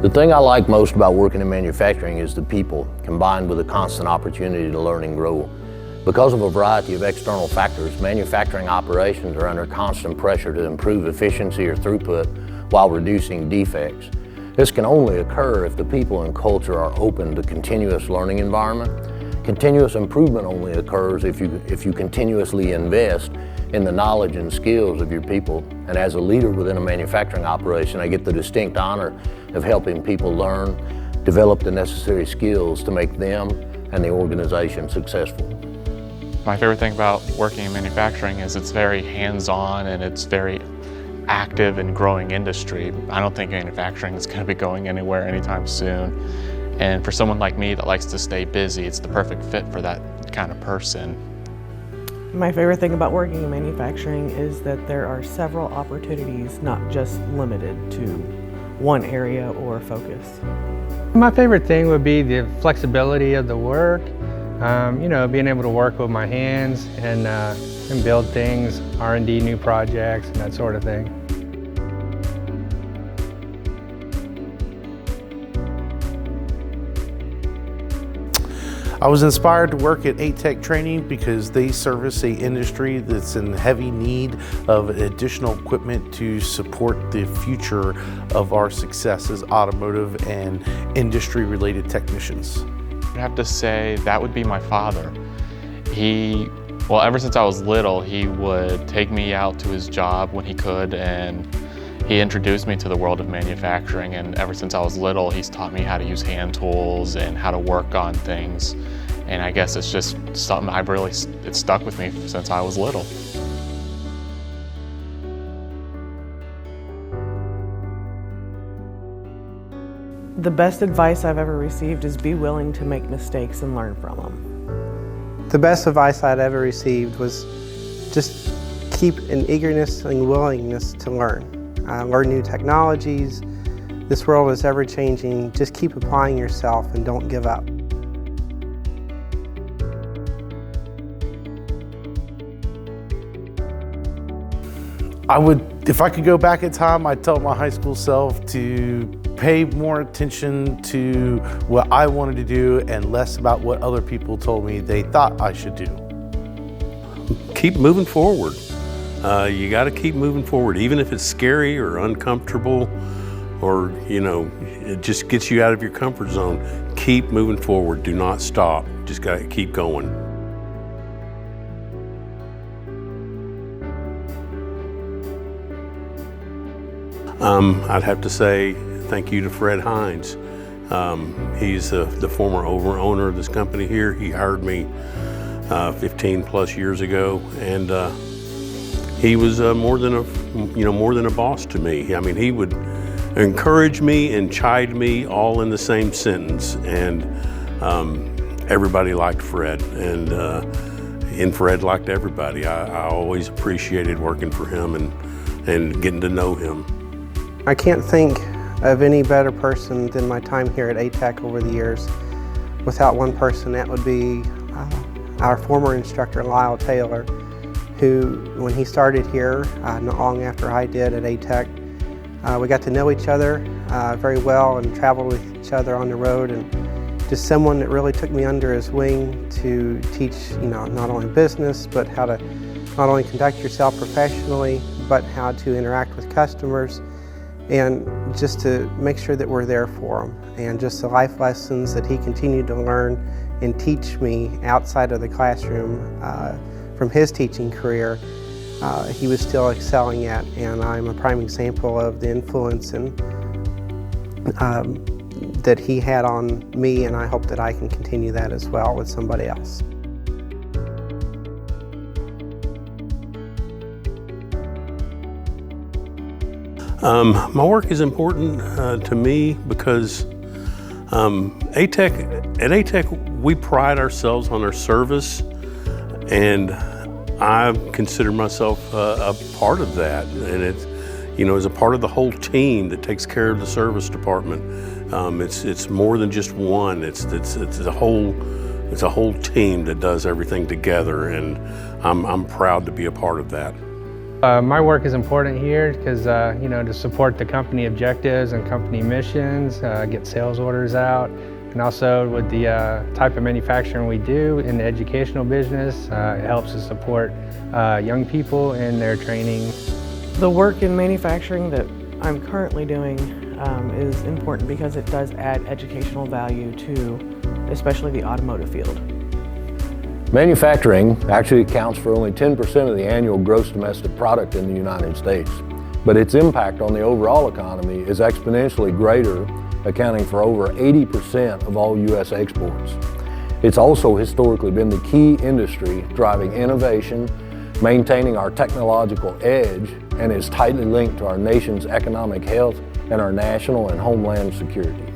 The thing I like most about working in manufacturing is the people, combined with a constant opportunity to learn and grow. Because of a variety of external factors, manufacturing operations are under constant pressure to improve efficiency or throughput while reducing defects. This can only occur if the people and culture are open to continuous learning environment. Continuous improvement only occurs if you continuously invest in the knowledge and skills of your people. And as a leader within a manufacturing operation, I get the distinct honor of helping people learn, develop the necessary skills to make them and the organization successful. My favorite thing about working in manufacturing is it's very hands-on and it's very active and growing industry. I don't think manufacturing is going to be going anywhere anytime soon. And for someone like me that likes to stay busy, it's the perfect fit for that kind of person. My favorite thing about working in manufacturing is that there are several opportunities, not just limited to one area or focus. My favorite thing would be the flexibility of the work. Being able to work with my hands and build things, R&D, new projects, and that sort of thing. I was inspired to work at ATech Training because they service an industry that's in heavy need of additional equipment to support the future of our success as automotive and industry-related technicians. I have to say that would be my father. Ever since I was little, he would take me out to his job when he could, and he introduced me to the world of manufacturing, and ever since I was little, he's taught me how to use hand tools and how to work on things. And I guess it's just something it's stuck with me since I was little. The best advice I've ever received is be willing to make mistakes and learn from them. The best advice I'd ever received was just keep an eagerness and willingness to learn. Learn new technologies. This world is ever changing. Just keep applying yourself and don't give up. If I could go back in time, I'd tell my high school self to pay more attention to what I wanted to do and less about what other people told me they thought I should do. Keep moving forward. You got to keep moving forward, even if it's scary or uncomfortable or, it just gets you out of your comfort zone. Keep moving forward. Do not stop. Just got to keep going. I'd have to say thank you to Fred Hines. He's the former owner of this company here. He hired me 15 plus years ago, and he was more than a boss to me. I mean, he would encourage me and chide me all in the same sentence, and everybody liked Fred, and Fred liked everybody. I always appreciated working for him and getting to know him. I can't think of any better person than my time here at ATech over the years. Without one person, that would be our former instructor, Lyle Taylor, who, when he started here, not long after I did at ATech, we got to know each other very well and traveled with each other on the road, and just someone that really took me under his wing to teach, not only business, but how to not only conduct yourself professionally, but how to interact with customers, and just to make sure that we're there for them. And just the life lessons that he continued to learn and teach me outside of the classroom from his teaching career, he was still excelling at, and I'm a prime example of the influence that he had on me, and I hope that I can continue that as well with somebody else. My work is important to me because at ATech, we pride ourselves on our service, and I consider myself a part of that, and it's, as a part of the whole team that takes care of the service department. It's more than just one. It's a whole team that does everything together, and I'm proud to be a part of that. My work is important here because, you know, to support the company objectives and company missions, get sales orders out, and also with the type of manufacturing we do in the educational business, it helps to support young people in their training. The work in manufacturing that I'm currently doing is important because it does add educational value to especially the automotive field. Manufacturing actually accounts for only 10% of the annual gross domestic product in the United States, but its impact on the overall economy is exponentially greater, accounting for over 80% of all U.S. exports. It's also historically been the key industry driving innovation, maintaining our technological edge, and is tightly linked to our nation's economic health and our national and homeland security.